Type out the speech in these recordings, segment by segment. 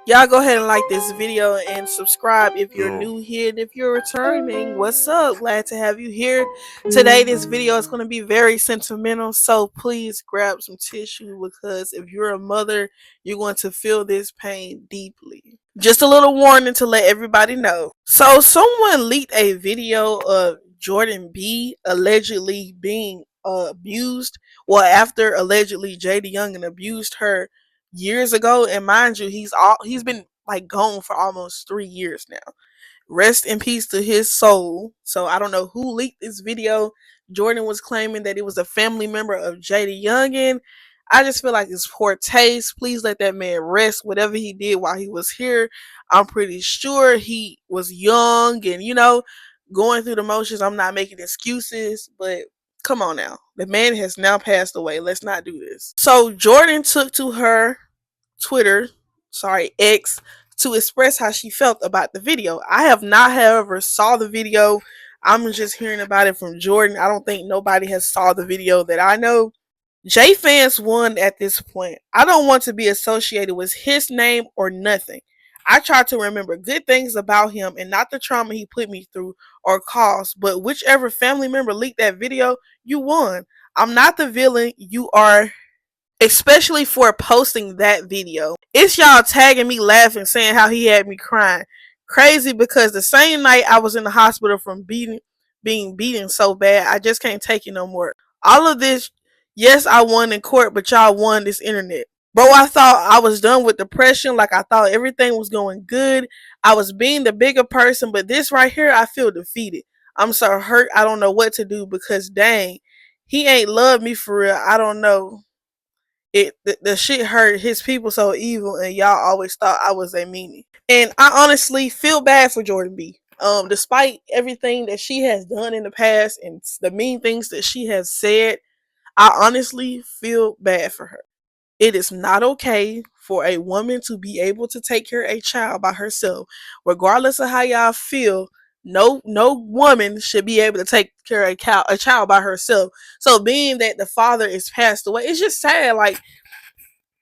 Y'all go ahead and like this video and subscribe if you're new here, and if you're returning, what's up? Glad to have you here. Today this video is going to be very sentimental, so please grab some tissue, because if you're a mother, you're going to feel this pain deeply. Just a little warning to let everybody know. So someone leaked a video of Jordan B allegedly being abused. Well, after allegedly JayDaYoungan abused her years ago, and mind you, he's been like gone for almost 3 years now. Rest in peace to his soul. So I don't know who leaked this video. Jordan was claiming that it was a family member of JayDaYoungan. I just feel like it's poor taste. Please let that man rest. Whatever he did while he was here, I'm pretty sure he was young and, going through the motions. I'm not making excuses, but come on now. The man has now passed away. Let's not do this. So Jordan took to her X, to express how she felt about the video. I have not, however, saw the video. I'm just hearing about it from Jordan. I don't think nobody has saw the video that I know. Jay fans won at this point. I don't want to be associated with his name or nothing. I try to remember good things about him and not the trauma he put me through or caused, but whichever family member leaked that video, you won. I'm not the villain, you are, especially for posting that video. It's y'all tagging me laughing, saying how he had me crying. Crazy, because the same night I was in the hospital from being beaten so bad, I just can't take it no more. All of this, yes, I won in court, but y'all won this internet. Bro, I thought I was done with depression. Like, I thought everything was going good. I was being the bigger person, but this right here, I feel defeated. I'm so hurt. I don't know what to do, because dang, he ain't loved me for real. I don't know. The shit hurt. His people so evil, and y'all always thought I was a meanie. And I honestly feel bad for Jordan B. Despite everything that she has done in the past and the mean things that she has said, I honestly feel bad for her. It is not okay for a woman to be able to take care of a child by herself, regardless of how y'all feel. No woman should be able to take care of a child by herself. So being that the father is passed away, it's just sad. Like,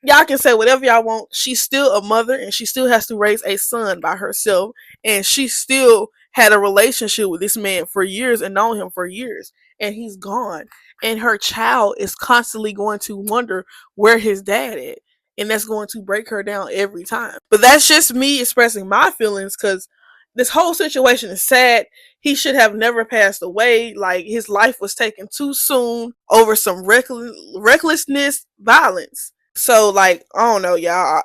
y'all can say whatever y'all want. She's still a mother, and she still has to raise a son by herself. And she still had a relationship with this man for years and known him for years. And he's gone. And her child is constantly going to wonder where his dad is. And that's going to break her down every time. But that's just me expressing my feelings, because this whole situation is sad. He should have never passed away. Like, his life was taken too soon over some recklessness, violence. So, like, I don't know, y'all.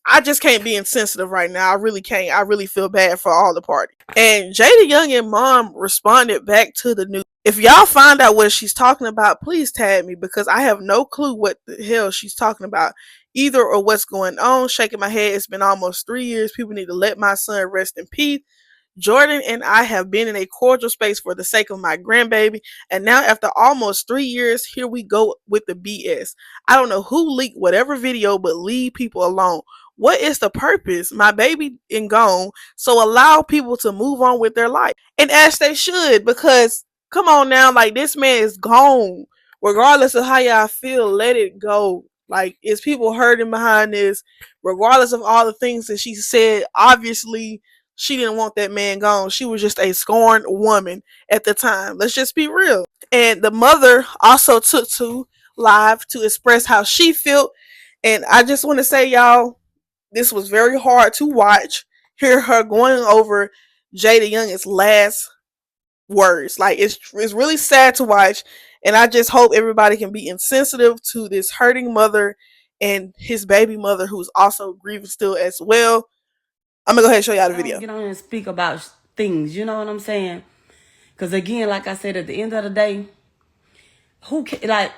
I just can't be insensitive right now. I really can't. I really feel bad for all the parties. And JayDaYoungan mom responded back to the news. If y'all find out what she's talking about, please tag me, because I have no clue what the hell she's talking about either, or what's going on. Shaking my head. It's been almost 3 years. People need to let my son rest in peace. Jordan and I have been in a cordial space for the sake of my grandbaby, and now after almost 3 years, here we go with the BS. I don't know who leaked whatever video, but leave people alone. What is the purpose? My baby is gone, so allow people to move on with their life. And as they should, because come on now, like, this man is gone. Regardless of how y'all feel, let it go. Like, it's people hurting behind this, regardless of all the things that she said. Obviously, she didn't want that man gone. She was just a scorned woman at the time. Let's just be real. And the mother also took to live to express how she felt. And I just want to say, y'all, this was very hard to watch. Hear her going over JayDaYoungan's last words. Like, it's really sad to watch. And I just hope everybody can be insensitive to this hurting mother and his baby mother, who's also grieving still as well. I'm gonna go ahead and show y'all the video. Get on and speak about things, you know what I'm saying? Because again, like I said, at the end of the day, who care? Like,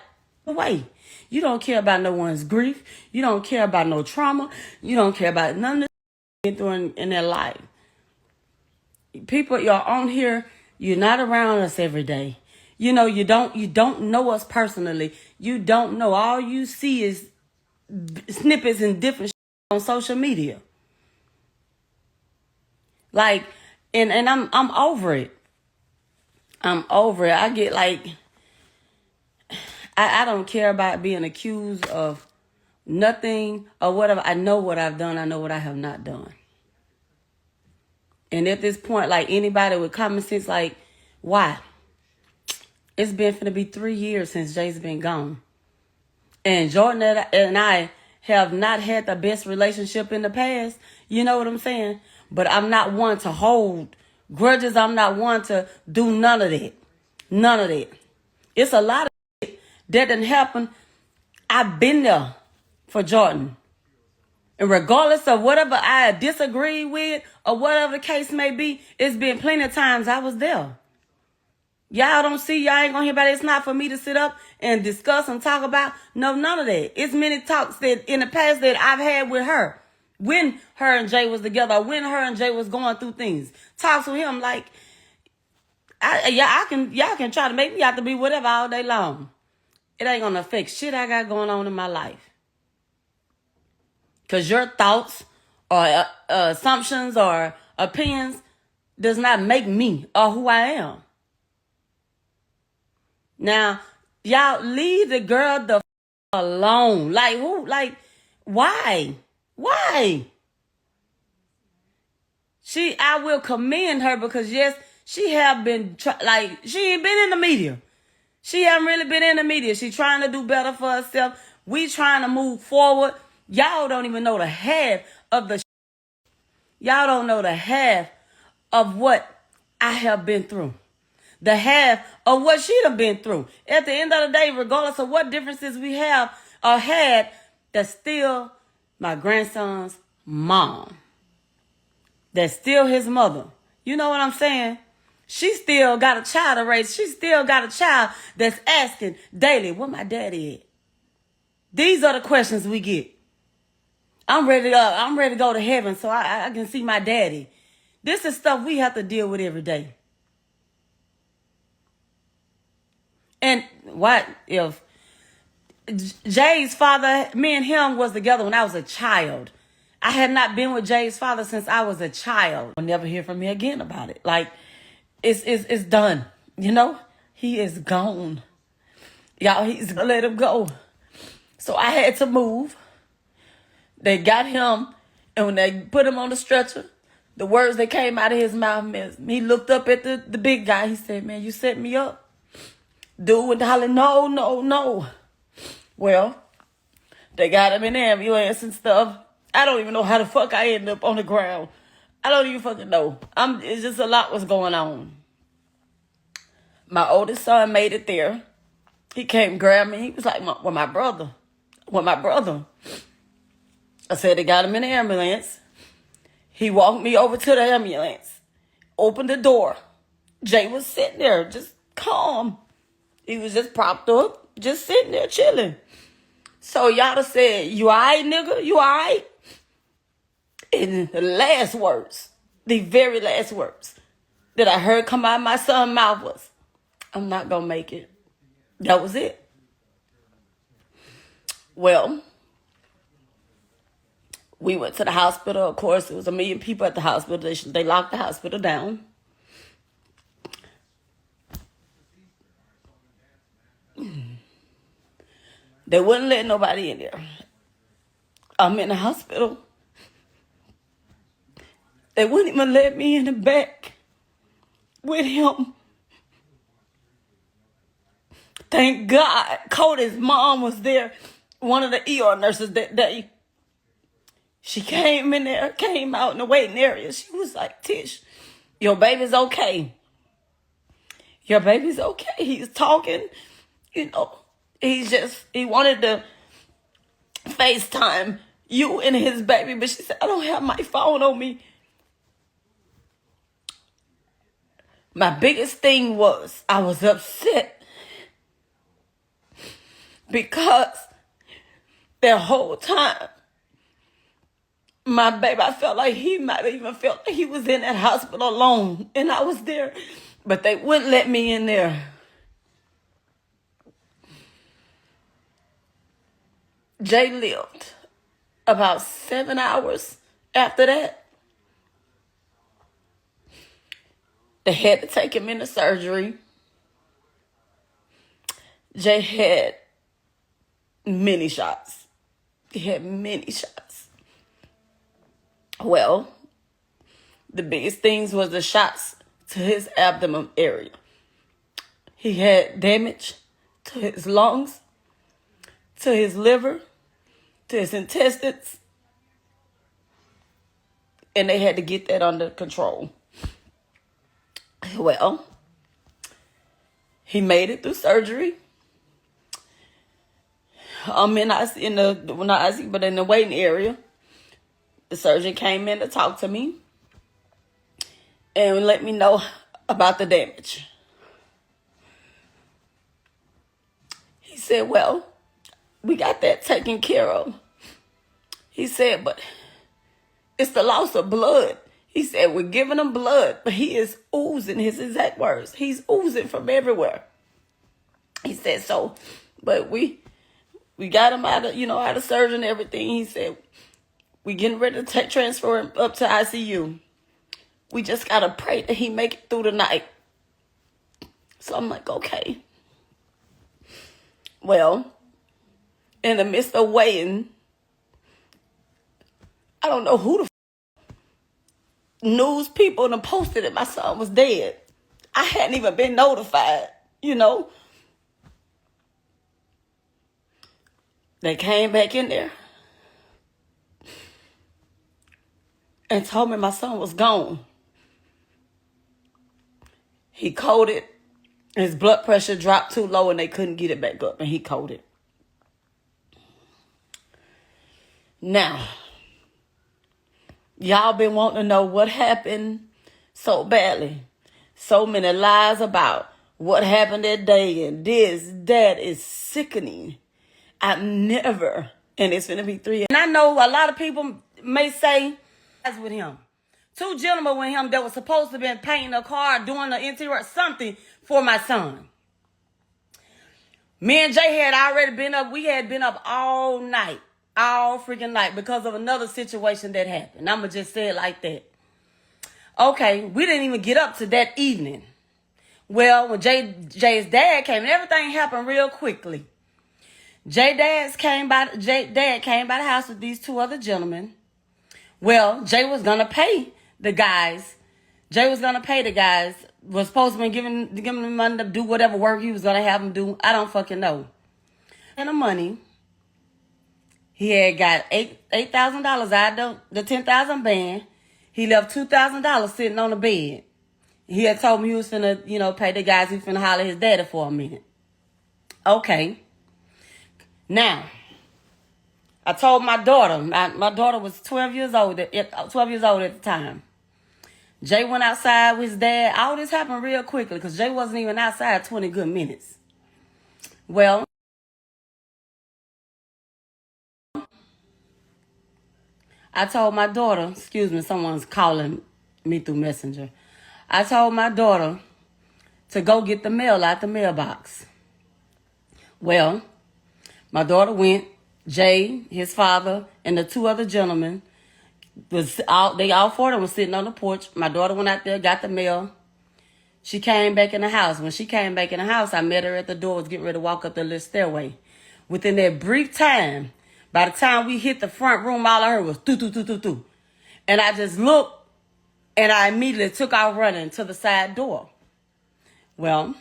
wait, you don't care about no one's grief. You don't care about no trauma. You don't care about none of the through in their life. People, you're on here. You're not around us every day. You know, you don't know us personally. You don't know. All you see is snippets and different on social media. Like, and I'm over it. I'm over it. I get like, I don't care about being accused of nothing or whatever. I know what I've done. I know what I have not done. And at this point, like anybody with common sense, like, why? It's been finna be 3 years since Jay's been gone. And Jordan and I have not had the best relationship in the past. You know what I'm saying? But I'm not one to hold grudges. I'm not one to do none of that. None of that. It's a lot of shit that didn't happen. I've been there for Jordan. And regardless of whatever I disagree with or whatever the case may be, it's been plenty of times I was there. Y'all don't see, y'all ain't gonna hear about it. It's not for me to sit up and discuss and talk about. No, none of that. It's many talks that in the past that I've had with her. When her and Jay was together, when her and Jay was going through things. Talks with him like, y'all can try to make me out to be whatever all day long. It ain't gonna affect shit I got going on in my life. Because your thoughts or assumptions or opinions does not make me or who I am. Now, y'all leave the girl the alone. Like, who? Like, why? Why? I will commend her because, yes, she have been, she ain't been in the media. She haven't really been in the media. She trying to do better for herself. We trying to move forward. Y'all don't even know the half of the y'all don't know the half of what I have been through. The half of what she'd have been through. At the end of the day, regardless of what differences we have or had, that's still my grandson's mom. That's still his mother. You know what I'm saying? She still got a child to raise. She still got a child that's asking daily, where my daddy at? These are the questions we get. I'm ready to go to heaven so I can see my daddy. This is stuff we have to deal with every day. And what if Jay's father, me and him was together when I was a child. I had not been with Jay's father since I was a child. I'll never hear from me again about it. Like, it's done. You know? He is gone. Y'all, he's gonna let him go. So I had to move. They got him, and when they put him on the stretcher, the words that came out of his mouth, he looked up at the big guy. He said, man, you set me up. Dude went hollering, no, no, no. Well, they got him in the ambulance and stuff. I don't even know how the fuck I ended up on the ground. I don't even fucking know. It's just a lot was going on. My oldest son made it there. He came grab me. He was like, well, my brother. Well, my brother. I said they got him in the ambulance. He walked me over to the ambulance. Opened the door. Jay was sitting there just calm. He was just propped up, just sitting there chilling. So y'all done said, you all right, nigga? You all right? And the last words, the very last words that I heard come out of my son's mouth was, I'm not going to make it. That was it. Well, we went to the hospital. Of course, it was 1 million people at the hospital. They locked the hospital down. They wouldn't let nobody in there. I'm in the hospital. They wouldn't even let me in the back with him. Thank God Cody's mom was there, one of the ER nurses that day. She came in there, came out in the waiting area. She was like, Tish, your baby's okay. Your baby's okay. He's talking, you know. He wanted to FaceTime you and his baby, but she said, I don't have my phone on me. My biggest thing was I was upset because that whole time, my baby, I felt like he might have even felt like he was in that hospital alone, and I was there, but they wouldn't let me in there. Jay lived about 7 hours after that. They had to take him into surgery. Jay had many shots. He had many shots. Well, the biggest things was the shots to his abdomen area. He had damage to his lungs, to his liver, to his intestines, and they had to get that under control. Well, he made it through surgery. I'm in the waiting area. The surgeon came in to talk to me and let me know about the damage. He said, well, we got that taken care of. He said, but it's the loss of blood. He said, we're giving him blood, but he is oozing, his exact words. He's oozing from everywhere. He said, so, but we got him out of surgery and everything. He said, we getting ready to transfer him up to ICU. We just got to pray that he make it through the night. So I'm like, okay. Well, in the midst of waiting, I don't know who the news people done posted that my son was dead. I hadn't even been notified, They came back in there and told me my son was gone. He coded. His blood pressure dropped too low and they couldn't get it back up, and he coded. Now, y'all been wanting to know what happened so badly. So many lies about what happened that day and this, that is sickening. I've never, and it's going to be 3 years. And I know a lot of people may say, as with him. 2 gentlemen with him that was supposed to have been painting a car, doing the interior, something for my son. Me and Jay had already been up. We had been up all night, all freaking night, because of another situation that happened. I'm going to just say it like that. Okay, we didn't even get up to that evening. Well, when Jay's dad came, and everything happened real quickly. Dad came by the house with these 2 other gentlemen. Well, Jay was gonna pay the guys. Was supposed to be giving them money to do whatever work he was gonna have them do. I don't fucking know. And the money, he had got $8,000 out of the $10,000 band. He left $2,000 sitting on the bed. He had told me he was finna, pay the guys. He finna holler his daddy for a minute. Okay. Now, I told my daughter. My daughter was 12 years old at the time. Jay went outside with his dad. All this happened real quickly because Jay wasn't even outside 20 good minutes. Well, I told my daughter, excuse me, someone's calling me through Messenger. I told my daughter to go get the mail out the mailbox. Well, my daughter went. Jay, his father, and the 2 other gentlemen, all 4 of them was sitting on the porch. My daughter went out there, got the mail. She came back in the house. When she came back in the house, I met her at the door, was getting ready to walk up the little stairway. Within that brief time, by the time we hit the front room, all I heard was doo-doo-doo-doo-doo. And I just looked, and I immediately took off running to the side door. Well,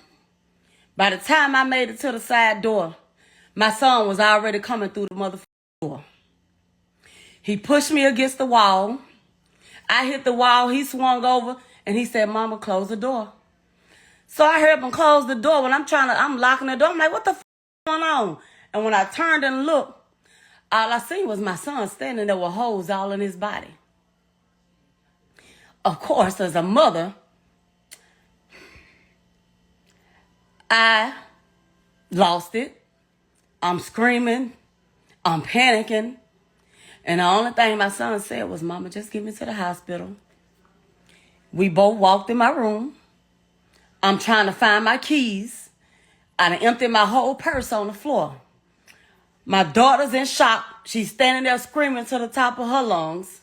by the time I made it to the side door, my son was already coming through the motherfucking door. He pushed me against the wall. I hit the wall. He swung over and he said, Mama, close the door. So I heard him close the door. When I'm locking the door. I'm like, what the going on? And when I turned and looked, all I seen was my son standing there with holes all in his body. Of course, as a mother, I lost it. I'm screaming. I'm panicking. And the only thing my son said was, Mama, just get me to the hospital. We both walked in my room. I'm trying to find my keys. I done emptied my whole purse on the floor. My daughter's in shock. She's standing there screaming to the top of her lungs.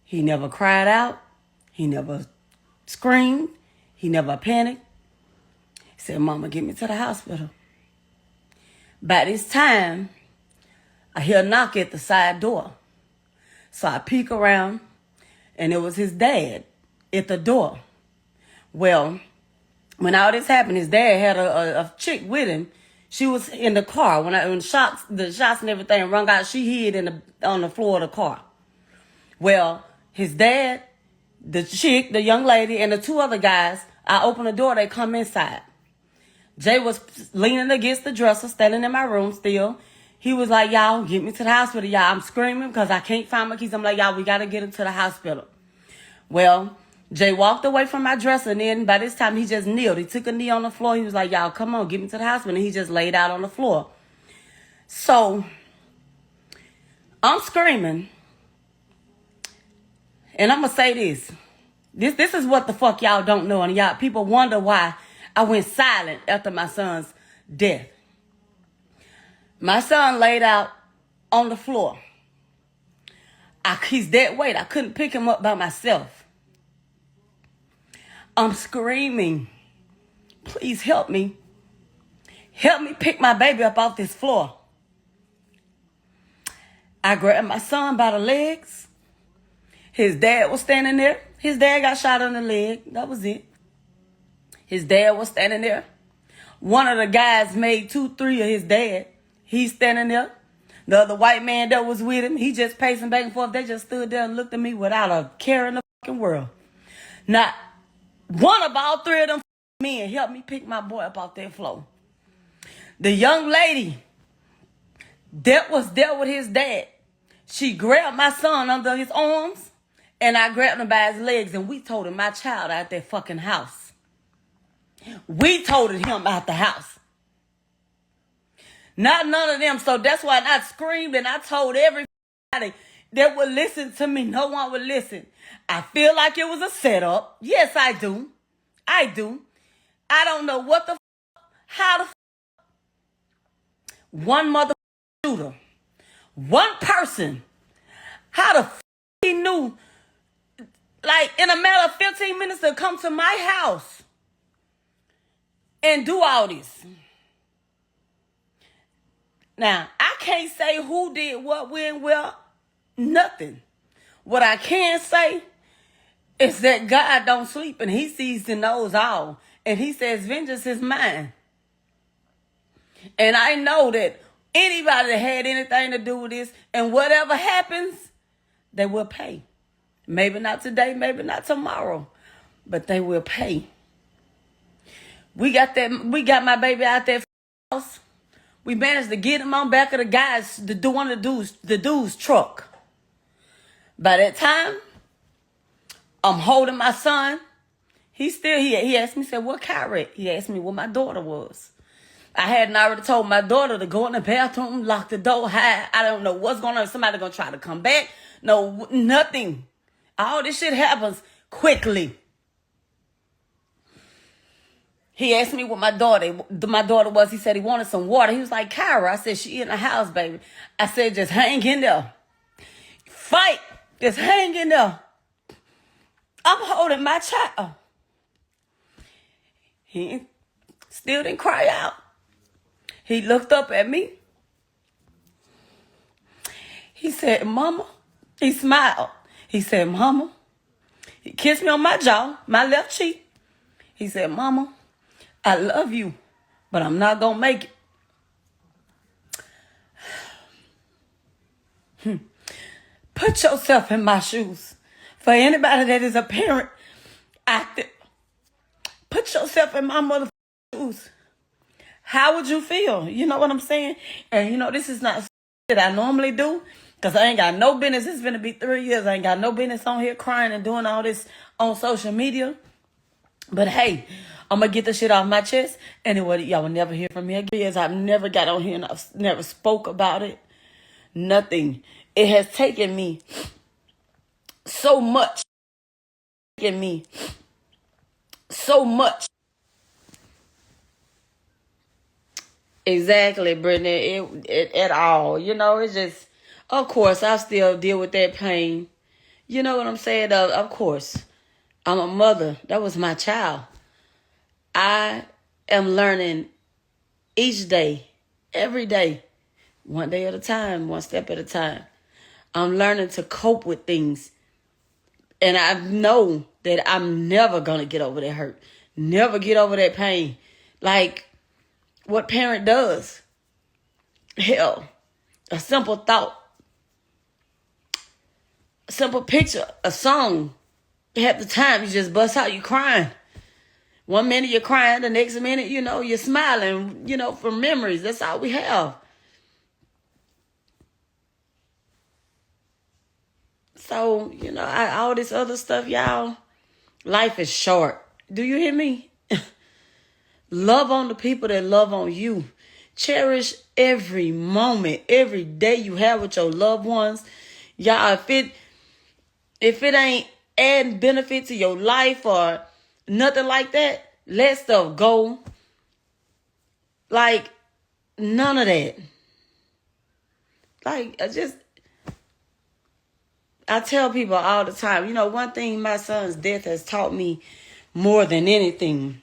He never cried out. He never screamed. He never panicked. He said, Mama, get me to the hospital. By this time, I hear a knock at the side door. So I peek around, and it was his dad at the door. Well, when all this happened, his dad had a chick with him. She was in the car. When the shots and everything rung out, she hid on the floor of the car. Well, his dad, the chick, the young lady, and the two other guys, I open the door, they come inside. Jay was leaning against the dresser, standing in my room still. He was like, y'all, get me to the hospital, y'all. I'm screaming because I can't find my keys. I'm like, y'all, we got to get him to the hospital. Well, Jay walked away from my dresser, and then by this time, he just kneeled. He took a knee on the floor. He was like, y'all, come on, get me to the hospital. And he just laid out on the floor. So, I'm screaming. And I'm going to say this. This is what the fuck y'all don't know. And y'all, people wonder why I went silent after my son's death. My son laid out on the floor. He's dead weight. I couldn't pick him up by myself. I'm screaming, please help me. Help me pick my baby up off this floor. I grabbed my son by the legs. His dad was standing there. His dad got shot in the leg. That was it. His dad was standing there. One of the guys made 2-3 of his dad. He's standing there. The other white man that was with him, he just pacing back and forth. They just stood there and looked at me without a care in the fucking world. Not one of all three of them men helped me pick my boy up off that floor. The young lady that was there with his dad, she grabbed my son under his arms, and I grabbed him by his legs, and we toted my child out that fucking house. We toted him out the house. Not none of them. So that's why I screamed and I told everybody that would listen to me. No one would listen. I feel like it was a setup. Yes, I do. I do. I don't know what the how the one mother shooter, one person, how the he knew, like in a matter of 15 minutes to come to my house and do all this. Now, I can't say who did what, when, where, nothing. What I can say is that God don't sleep and he sees and knows all. And he says, vengeance is mine. And I know that anybody that had anything to do with this and whatever happens, they will pay. Maybe not today, maybe not tomorrow, but they will pay. We got my baby out there house. We managed to get him on back of one of the dude's truck. By that time, I'm holding my son. He asked me, said, what car at? He asked me what my daughter was. I hadn't already told my daughter to go in the bathroom, lock the door, hide. I don't know what's going on. Somebody going to try to come back. No, nothing. All this shit happens quickly. He asked me what my daughter was. He said he wanted some water. He was like, Kyra. I said, she in the house, baby. I said, just hang in there. Fight. Just hang in there. I'm holding my child. He still didn't cry out. He looked up at me. He said, Mama. He smiled. He said, Mama. He kissed me on my jaw, my left cheek. He said, Mama, I love you, but I'm not going to make it. Put yourself in my shoes. For anybody that is a parent out there, put yourself in my motherfucking shoes. How would you feel? You know what I'm saying? And this is not that I normally do, because I ain't got no business. It's going to be 3 years. I ain't got no business on here crying and doing all this on social media. But hey, I'm going to get the shit off my chest. Anyway, y'all will never hear from me again. I've never got on here and I've never spoke about it. Nothing. It has taken me so much. Exactly, Brittany. It at all. It's just, of course, I still deal with that pain. You know what I'm saying? Of course. I'm a mother. That was my child. I am learning each day every day. One day at a time, one step at a time. I'm learning to cope with things. And I know that I'm never going to get over that hurt. Never get over that pain. Like what parent does. Hell, a simple thought. A simple picture. A song. Half the time you just bust out, you crying. One minute you're crying, the next minute, you're smiling, from memories. That's all we have. So, all this other stuff, y'all, life is short. Do you hear me? Love on the people that love on you. Cherish every moment, every day you have with your loved ones. Y'all, if it ain't adding benefit to your life or nothing like that, let stuff go. Like, none of that. Like, I tell people all the time, one thing my son's death has taught me more than anything,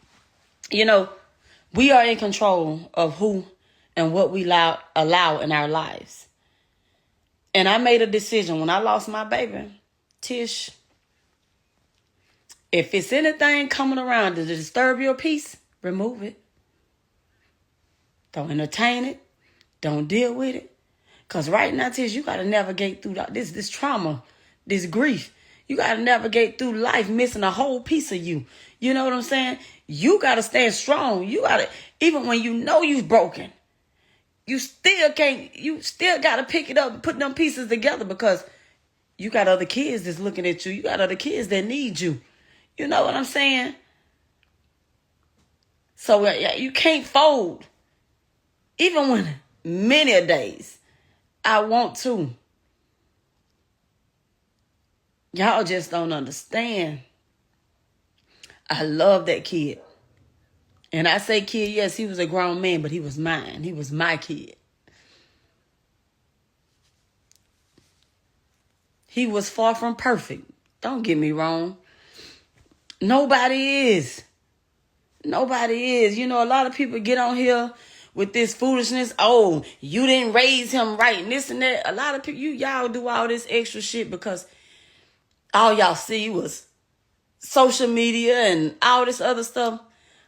we are in control of who and what we allow in our lives. And I made a decision when I lost my baby, Tish, if it's anything coming around to disturb your peace, remove it. Don't entertain it. Don't deal with it. Because right now, Tish, you got to navigate through this trauma, this grief. You got to navigate through life missing a whole piece of you. You know what I'm saying? You got to stand strong. You got to, even when you know you're broken, you still got to pick it up and put them pieces together because you got other kids that's looking at you. You got other kids that need you. You know what I'm saying? So you can't fold. Even when many a days I want to. Y'all just don't understand. I love that kid. And I say kid, yes, he was a grown man, but he was mine. He was my kid. He was far from perfect. Don't get me wrong. Nobody is. Nobody is. A lot of people get on here with this foolishness. Oh, you didn't raise him right and this and that. A lot of people, y'all do all this extra shit because all y'all see was social media and all this other stuff.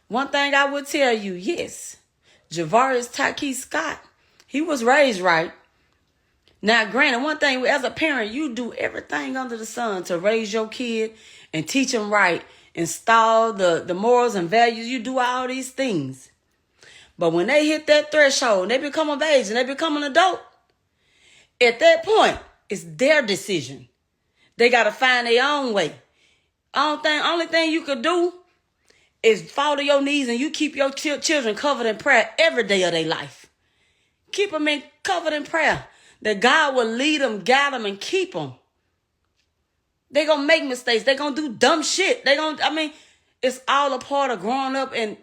One thing I would tell you, yes, Javarius Taki Scott, he was raised right. Now, granted, one thing, as a parent, you do everything under the sun to raise your kid and teach him right, install the morals and values. You do all these things. But when they hit that threshold and they become of age and they become an adult, at that point, it's their decision. They got to find their own way. Only thing you could do is fall to your knees and you keep your children covered in prayer every day of their life. Keep them covered in prayer. That God will lead them, guide them, and keep them. They're going to make mistakes. They're going to do dumb shit. It's all a part of growing up. And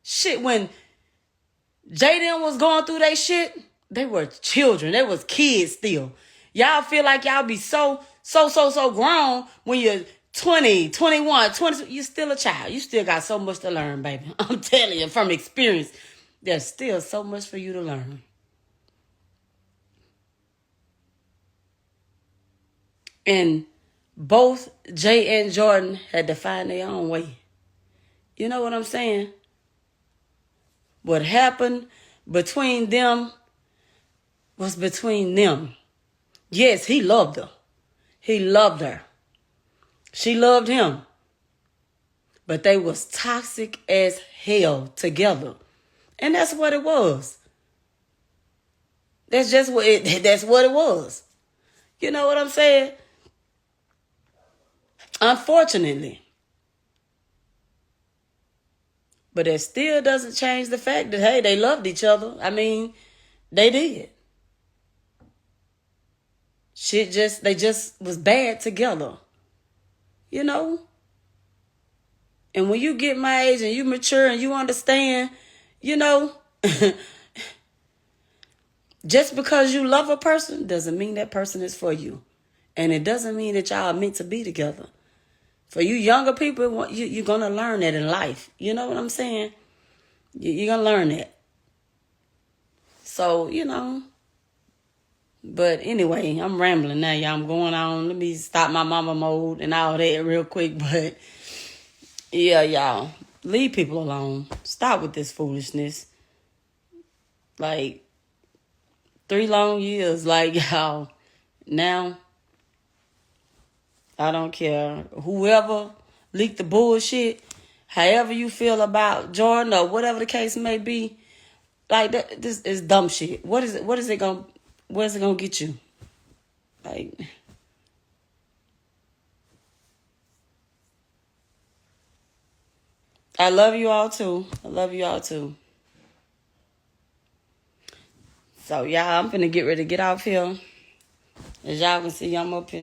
shit, when JayDaYoungan was going through that shit, they were children. They was kids still. Y'all feel like y'all be so grown when you're 20, 21, 20. You're still a child. You still got so much to learn, baby. I'm telling you from experience, there's still so much for you to learn. And both Jay and Jordan had to find their own way. You know what I'm saying? What happened between them was between them. Yes, he loved her. He loved her. She loved him. But they was toxic as hell together. And that's what it was. That's what it was. You know what I'm saying? Unfortunately. But it still doesn't change the fact that, hey, they loved each other. They did. They just was bad together. And when you get my age and you mature and you understand, just because you love a person doesn't mean that person is for you. And it doesn't mean that y'all are meant to be together. For you younger people, you're going to learn that in life. You know what I'm saying? You're going to learn that. So, you know. But anyway, I'm rambling now, y'all. I'm going on. Let me stop my mama mode and all that real quick. But yeah, y'all. Leave people alone. Stop with this foolishness. Like, 3 long years. Like, y'all. Now, I don't care. Whoever leaked the bullshit, however you feel about Jordan or whatever the case may be, like, this is dumb shit. Where's it gonna get you? Like, I love you all too. So, y'all, I'm finna get ready to get off here. As y'all can see, I'm up here.